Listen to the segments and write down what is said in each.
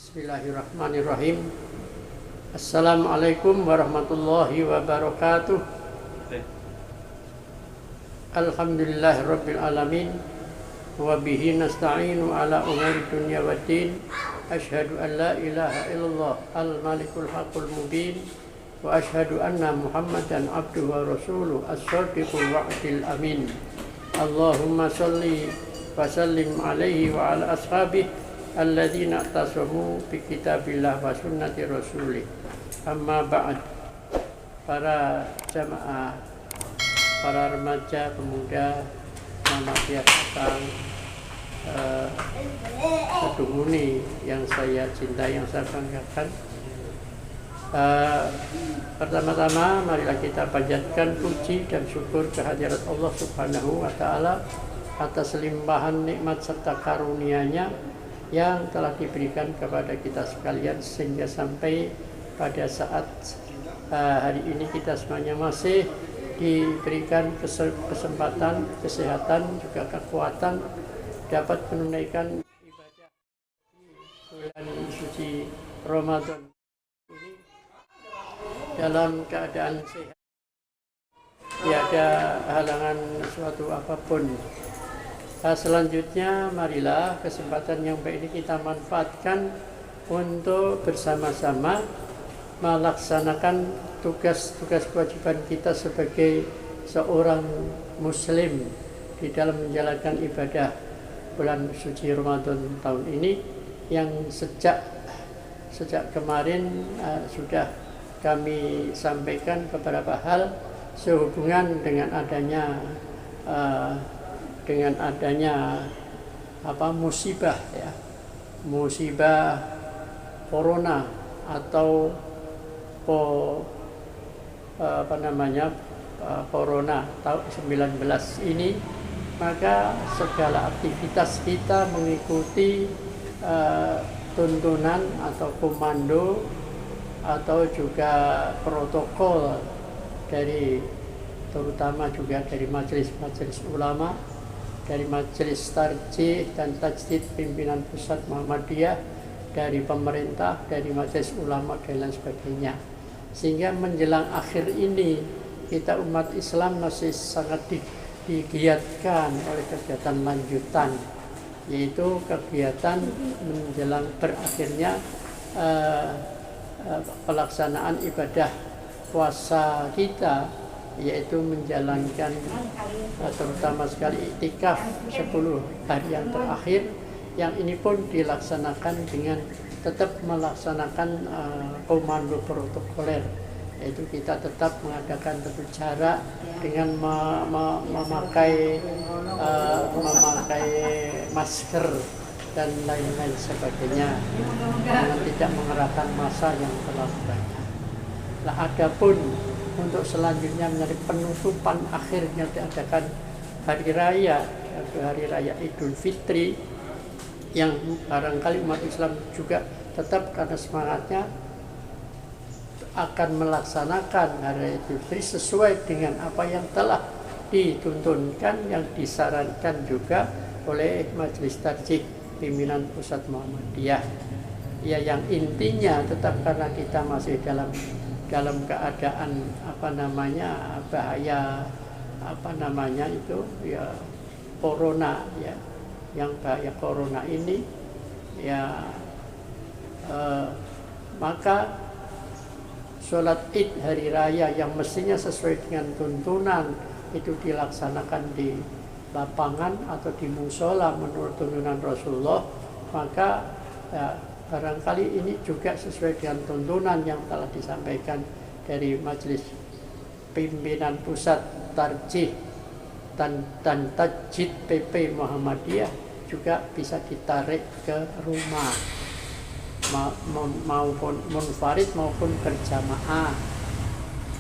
Bismillahirrahmanirrahim. Assalamualaikum warahmatullahi wabarakatuh. Alhamdulillahirabbil alamin wa bihi nasta'inu ala umuri dunya waddin. Asyhadu an la ilaha illallah al-malikul haqqul mubin wa asyhadu anna Muhammadan abduhu wa rasuluh as-shadiqul wa'dil amin. Allahumma shalli wa sallim alaihi wa ala ashabihi alladzina tasamu bi kitabillah wa sunnati rasulih. Amma ba'd. Para jamaah, para remaja, pemuda, Muhammadiyah Batang, Kedunguni yang saya cintai, yang saya banggakan. Pertama-tama marilah kita panjatkan puji dan syukur kehadirat Allah Subhanahu wa taala atas limpahan nikmat serta karunia-Nya yang telah diberikan kepada kita sekalian, sehingga sampai pada saat hari ini kita semuanya masih diberikan kesempatan, kesehatan, juga kekuatan dapat menunaikan ibadah di bulan suci Ramadan ini dalam keadaan sehat, tiada halangan suatu apapun. Selanjutnya marilah kesempatan yang baik ini kita manfaatkan untuk bersama-sama melaksanakan tugas-tugas kewajiban kita sebagai seorang muslim di dalam menjalankan ibadah bulan suci Ramadan tahun ini, yang sejak kemarin sudah kami sampaikan beberapa hal sehubungan dengan adanya musibah corona atau corona tahun 19 ini. Maka segala aktivitas kita mengikuti tuntunan atau komando atau juga protokol dari, terutama juga dari majelis ulama, dari majelis tarjih dan tajdid pimpinan pusat Muhammadiyah, dari pemerintah, dari majelis ulama dan lain sebagainya. Sehingga menjelang akhir ini kita umat Islam masih sangat digiatkan oleh kegiatan lanjutan, yaitu kegiatan menjelang berakhirnya pelaksanaan ibadah puasa kita, yaitu menjalankan terutama sekali iktikaf 10 hari yang terakhir, yang ini pun dilaksanakan dengan tetap melaksanakan komando protokoler, yaitu kita tetap mengadakan tentu jarak dengan memakai masker dan lain-lain sebagainya, dengan tidak mengerahkan massa yang terlalu banyak. Nah, adapun untuk selanjutnya menjadi penutupan akhirnya diadakan hari raya, yaitu hari raya Idul Fitri, yang barangkali umat Islam juga tetap karena semangatnya akan melaksanakan hari raya Idul Fitri sesuai dengan apa yang telah dituntunkan, yang disarankan juga oleh Majelis Tarjih Pimpinan Pusat Muhammadiyah. Ya, yang intinya tetap karena kita masih dalam keadaan bahaya corona, yang bahaya corona ini maka sholat id hari raya yang mestinya sesuai dengan tuntunan itu dilaksanakan di lapangan atau di musola menurut tuntunan Rasulullah, maka barangkali ini juga sesuai dengan tuntunan yang telah disampaikan dari Majelis Pimpinan Pusat Tarjih dan Tajdid PP Muhammadiyah, juga bisa ditarik ke rumah maupun munfarid maupun berjamaah.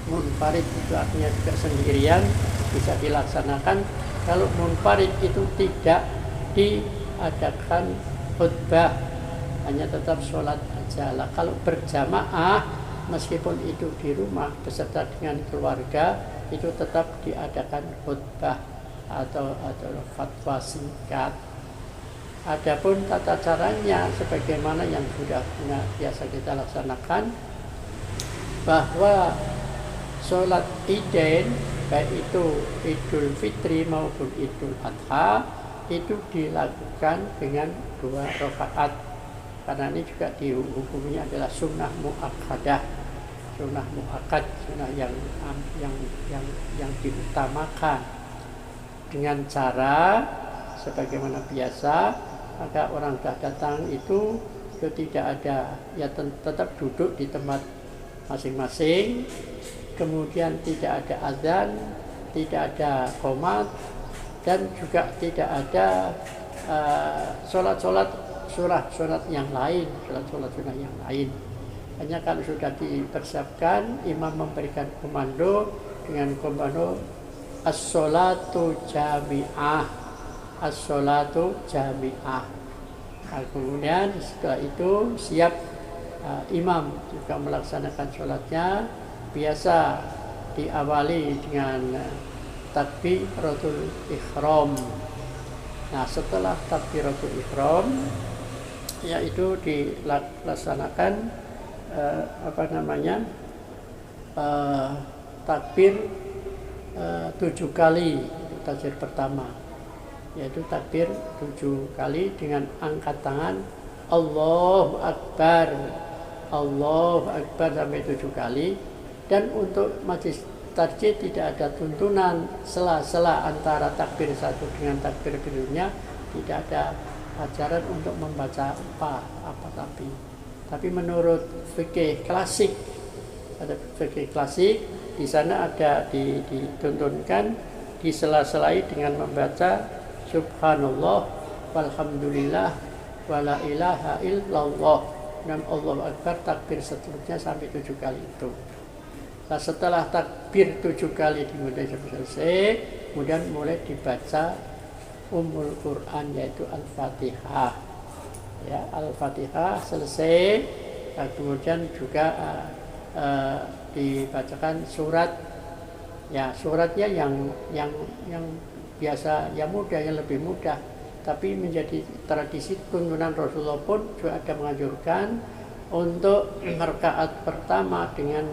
Munfarid itu artinya juga sendirian, bisa dilaksanakan. Kalau munfarid itu tidak diadakan khutbah, hanya tetap sholat aja lah. Kalau berjamaah, meskipun itu di rumah beserta dengan keluarga, itu tetap diadakan khutbah atau fatwa singkat. Adapun tata caranya sebagaimana yang sudah biasa kita laksanakan, bahwa sholat Idain baik itu Idul Fitri maupun Idul Adha itu dilakukan dengan 2 rakaat, karena ini juga hukumnya adalah sunnah muakkadah, sunnah muakkad, sunnah yang diutamakan. Dengan cara sebagaimana biasa, maka orang sudah datang itu tidak ada, ya tetap duduk di tempat masing-masing, kemudian tidak ada azan, tidak ada qomat, dan juga tidak ada sholat yang lain, sholat sunnah yang lain. Hanya kalau sudah dipersiapkan, imam memberikan komando dengan komando as-sholatu jami'ah, as-sholatu jami'ah. Nah, kemudian setelah itu siap imam juga melaksanakan sholatnya. Biasa diawali dengan takbiratul ihram. Nah, setelah takbiratul ihram, yaitu dilaksanakan takbir 7 kali, takbir pertama, yaitu takbir 7 kali dengan angkat tangan Allahu Akbar, Allahu Akbar sampai 7 kali. Dan untuk majlis tarjih tidak ada tuntunan sela-sela antara takbir satu dengan takbir berikutnya, tidak ada ajaran untuk membaca tapi menurut fikih klasik, ada fikih klasik di sana ada dituntunkan disela-selai dengan membaca subhanallah walhamdulillah wala ilaha illallah dan Allahu Akbar, takbir seterusnya sampai 7 kali itu. Nah, setelah takbir 7 kali kemudian selesai, kemudian mulai dibaca Ummul Quran, yaitu Al-Fatihah. Ya, Al-Fatihah selesai, nah, kemudian juga dibacakan surat. Ya, suratnya yang biasa, yang mudah, yang lebih mudah. Tapi menjadi tradisi tuntunan Rasulullah pun juga ada menganjurkan untuk rakaat pertama dengan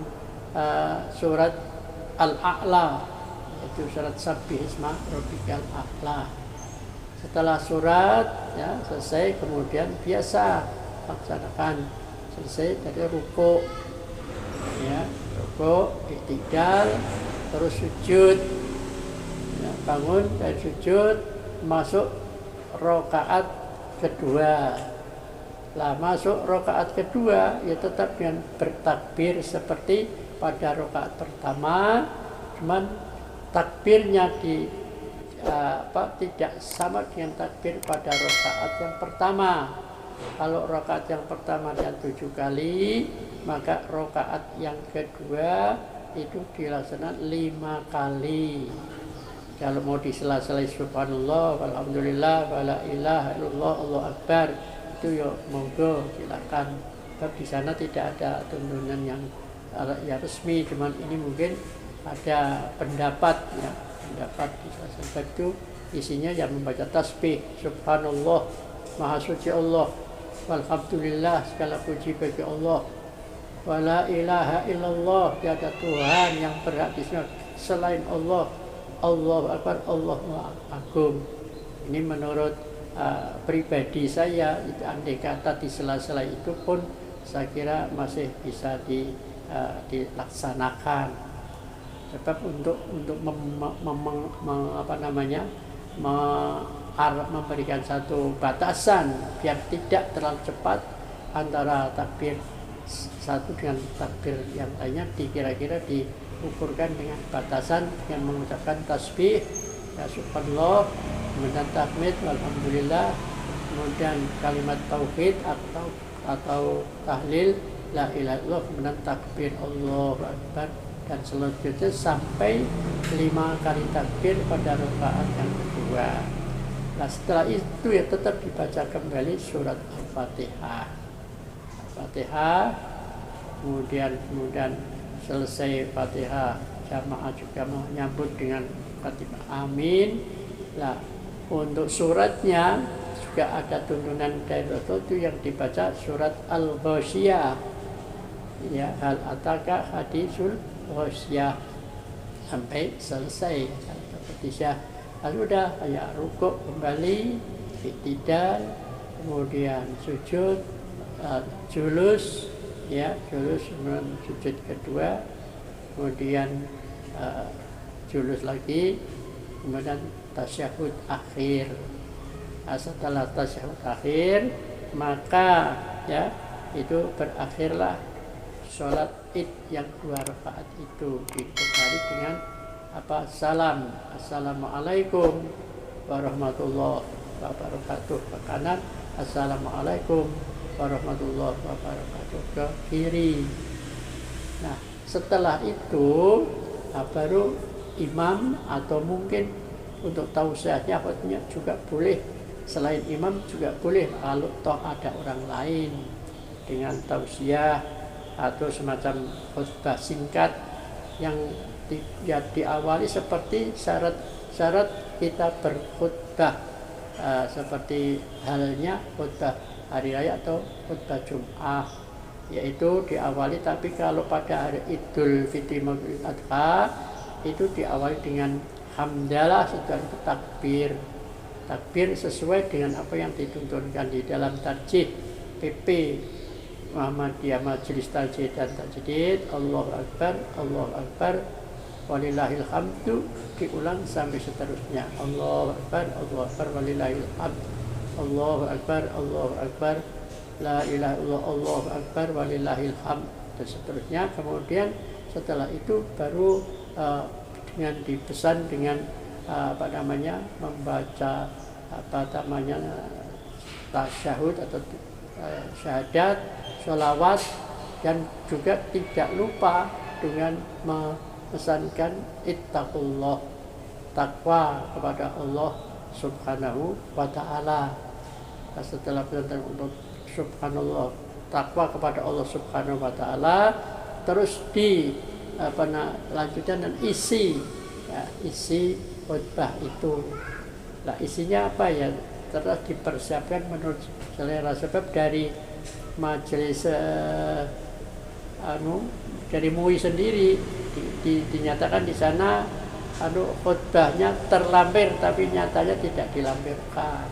surat Al-A'la, yaitu surat Sabbih isma rabbikal a'la. Setelah surat selesai, kemudian biasa laksanakan selesai dari ruku, ruku, i'tidal, terus sujud, bangun dari sujud, masuk rakaat kedua. Lah, masuk rakaat kedua ya tetap dengan bertakbir seperti pada rakaat pertama, cuman takbirnya tidak sama dengan takbir pada rakaat yang pertama. Kalau rakaat yang pertama dan 7 kali, maka rakaat yang kedua itu dilaksanakan 5 kali. Kalau mau disela-selai subhanallah walhamdulillah wala ilaha illallah Allahu Akbar, itu ya monggo silakan. Sebab di sana tidak ada tuntunan yang resmi, cuman ini mungkin ada pendapat di sana itu isinya yang membaca tasbih subhanallah, maha suci Allah, walhamdulillah, segala puji bagi Allah, wala ilaha illallah, tiada Tuhan yang berhak disembah selain Allah, Allahu Akbar, Allahu Agung. Ini menurut pribadi saya, itu andai kata di sela-sela itu pun saya kira masih bisa dilaksanakan. Sebab untuk memberikan satu batasan biar tidak terlalu cepat antara takbir satu dengan takbir yang lainnya, kira-kira diukurkan dengan batasan dengan mengucapkan tasbih ya subhanallah, kemudian tahmid walhamdulillah, kemudian kalimat tauhid atau tahlil la ilaha illallah, kemudian takbir Allahu Akbar, dan selanjutnya sampai 5 kali takbir pada rakaat yang kedua. Nah, setelah itu ya tetap dibaca kembali surat Al-Fatihah. Al-Fatihah, kemudian selesai Fatihah, jamaah juga menyambut dengan Fatihah amin. Nah, untuk suratnya juga ada tuntunan dari Rasul itu yang dibaca surat Al-Ghasyiyah. Ya, hal ataka hadisul ghasyiyah sampai selesai. Sudah ya rukuk kembali, i'tidal, kemudian sujud, julus, ya julus, kemudian sujud kedua, kemudian julus lagi, kemudian tasyahud akhir. Setelah tasyahud akhir, maka ya itu berakhirlah sholat id yang 2 rakaat itu, dibekali dengan salam, assalamualaikum warahmatullahi wabarakatuh ke kanan, assalamualaikum warahmatullahi wabarakatuh ke kiri. Nah, setelah itu baru imam, atau mungkin untuk tausiahnya juga boleh, selain imam juga boleh kalau toh ada orang lain dengan tausiah atau semacam khutbah singkat yang diawali seperti syarat kita berkhutbah, seperti halnya khutbah hari raya atau khutbah Jum'ah, yaitu diawali. Tapi kalau pada hari Idul Fitri Maulid Adha itu diawali dengan hamdalah, setelah itu takbir sesuai dengan apa yang dituntunkan di dalam tarjih PP Muhammadiyah Majelis Tarjih dan Tajdid. Allahu Akbar walillahil hamdu, diulang sampai seterusnya. Allahu Akbar walillahil hamd, Allahu Akbar la ilaha illallah, Allahu Akbar walillahil hamd, dan seterusnya. Kemudian setelah itu baru dengan dipesan dengan membaca tasyahud atau syahadat, sholawat, dan juga tidak lupa dengan memesankan ittaqullah, takwa kepada Allah Subhanahu wa ta'ala. Setelah pesan untuk subhanallah, takwa kepada Allah Subhanahu wa ta'ala, terus lanjutkan dan isi khutbah itu. Nah, isinya apa ya? Terus dipersiapkan menurut selera, sebab dari majelis dari MUI sendiri dinyatakan di sana khutbahnya terlampir, tapi nyatanya tidak dilampirkan.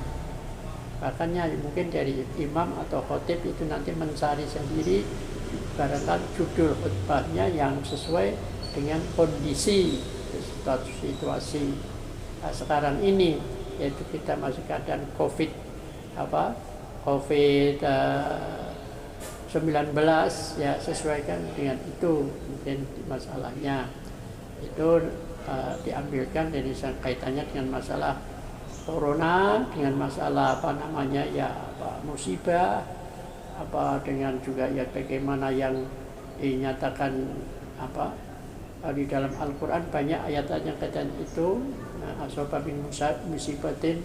Makanya mungkin dari imam atau khotib itu nanti mencari sendiri barangkali judul khutbahnya yang sesuai dengan kondisi situasi sekarang ini, yaitu kita masih keadaan COVID-19, ya sesuaikan dengan itu mungkin masalahnya. Itu diambilkan dari kaitannya dengan masalah corona, dengan masalah musibah, dengan juga ya bagaimana yang dinyatakan di dalam Al-Quran banyak ayat yang kaitan itu, asaba min musibatin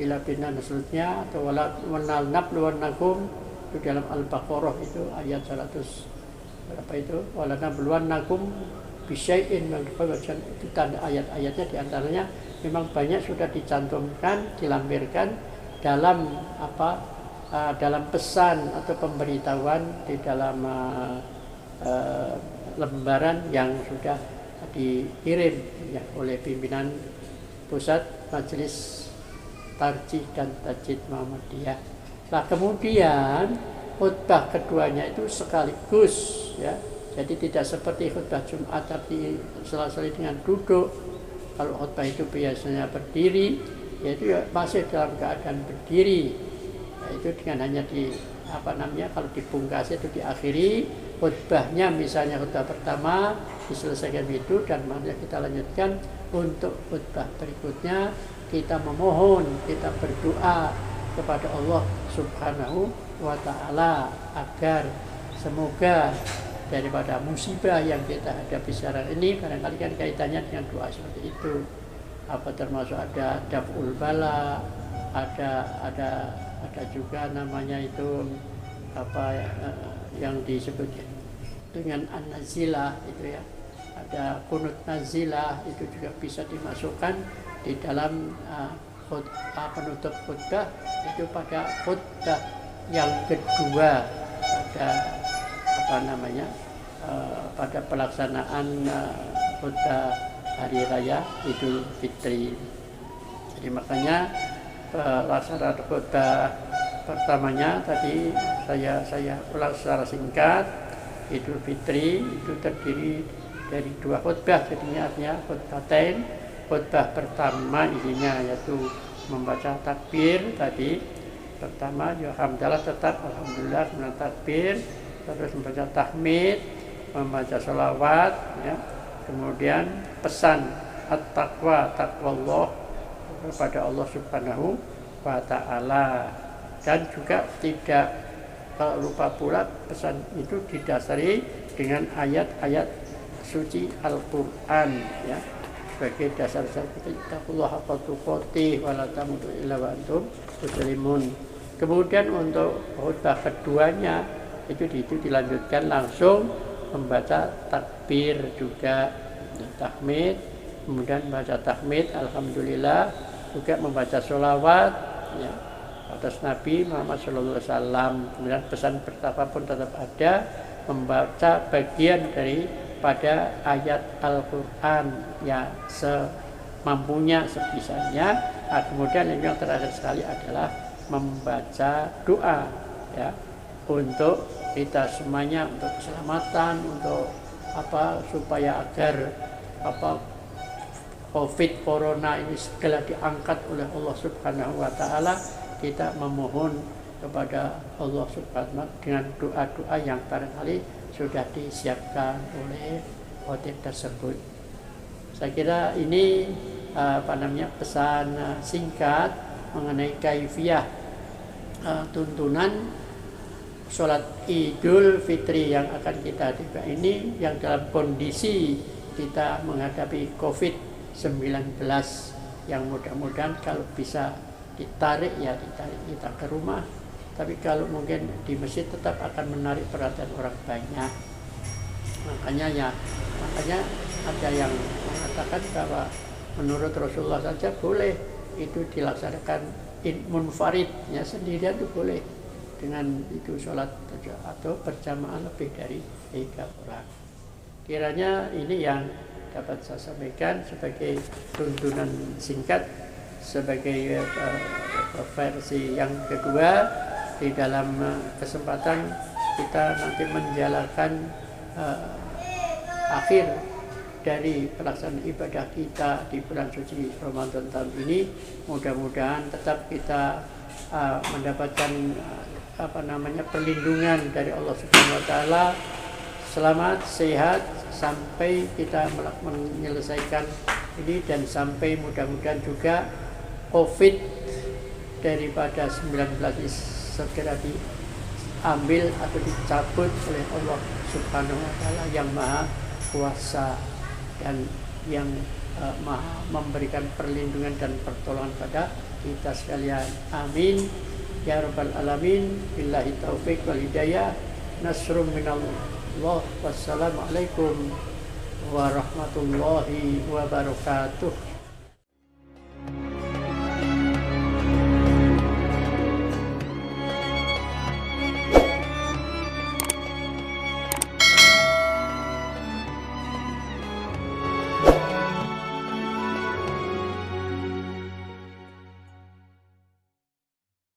ila binna nasrutnya, atau wala nabluwannakum itu dalam Al-Baqarah itu ayat 100 berapa itu, wala nabluwannakum bisyai'in min khawfin, itu tanda ayat-ayatnya diantaranya memang banyak sudah dicantumkan, dilampirkan dalam dalam pesan atau pemberitahuan di dalam lembaran yang sudah dikirim ya, oleh pimpinan pusat Majelis Tarjih dan Tajdid Muhammadiyah. Nah, kemudian khutbah keduanya itu sekaligus ya. Jadi tidak seperti khutbah Jumat tapi sela-sela dengan duduk. Kalau khutbah itu biasanya berdiri, yaitu ya masih dalam keadaan berdiri. Itu dengan hanya kalau dipungkas itu diakhiri khutbahnya, misalnya khutbah pertama diselesaikan itu, dan mari kita lanjutkan untuk khutbah berikutnya. Kita memohon, kita berdoa kepada Allah Subhanahu wa ta'ala agar semoga daripada musibah yang kita hadapi sekarang ini, barangkali kan kaitannya dengan doa seperti itu, termasuk ada daf'ul bala, ada juga namanya itu yang disebut dengan an-nazilah itu ya, ada kunut nazilah, itu juga bisa dimasukkan di dalam penutup khutbah itu pada khutbah yang kedua pada pada pelaksanaan khutbah hari raya Idul Fitri. Jadi makanya pelaksanaan khutbah pertamanya tadi saya ulang secara singkat. Idul Fitri itu terdiri dari 2 khutbah, jadinya artinya khutbatain. Khutbah pertama isinya yaitu membaca takbir tadi. Pertama ya hamdalah tetap alhamdulillah, kemudian takbir, terus membaca tahmid, membaca sholawat, ya. Kemudian pesan at-taqwa, taqwallah kepada Allah Subhanahu wa Ta'ala. Dan juga tidak lupa pula pesan itu didasari dengan ayat-ayat suci Al-Quran, ya, sebagai dasar taqullaha haqqa tuqatih wa la tamutunna illa wa antum muslimun. Kemudian untuk khutbah keduanya itu dilanjutkan langsung membaca takbir juga, tahmid, kemudian membaca tahmid alhamdulillah, juga membaca sholawat, ya, atas Nabi Muhammad SAW. Kemudian pesan pertama pun tetap ada, membaca bagian daripada ayat Al-Quran ya semampunya, sebisanya. Kemudian yang terakhir sekali adalah membaca doa, ya, untuk kita semuanya, untuk keselamatan, untuk supaya agar COVID Corona ini segala diangkat oleh Allah Subhanahu wa Ta'ala. Kita memohon kepada Allah Subhanahu wa Ta'ala dengan doa-doa yang barangkali sudah disiapkan oleh khotib tersebut. Saya kira ini pesan singkat mengenai kaifiyah tuntunan sholat Idul Fitri yang akan kita tiba ini, yang dalam kondisi kita menghadapi COVID-19 yang mudah-mudahan kalau bisa ditarik kita ke rumah, tapi kalau mungkin di masjid tetap akan menarik perhatian orang banyak. Makanya ada yang mengatakan bahwa menurut Rasulullah saja boleh itu dilaksanakan munfarid, ya, sendirian itu boleh, dengan itu sholat atau berjamaah lebih dari 3 orang. Kiranya ini yang dapat saya sampaikan sebagai tuntunan singkat, sebagai versi yang kedua di dalam kesempatan kita nanti menjalankan akhir dari pelaksanaan ibadah kita di bulan suci Ramadan tahun ini. Mudah-mudahan tetap kita mendapatkan perlindungan dari Allah Subhanahu wa Ta'ala, selamat, sehat sampai kita menyelesaikan ini, dan sampai mudah-mudahan juga COVID daripada 19 ini segera diambil atau dicabut oleh Allah Subhanahu wa Ta'ala yang Maha Kuasa dan yang Maha memberikan perlindungan dan pertolongan pada kita sekalian. Amin ya rabbal alamin. Billahi taufik wal hidayah. Nasrun minallah. Wassalamualaikum warahmatullahi wabarakatuh.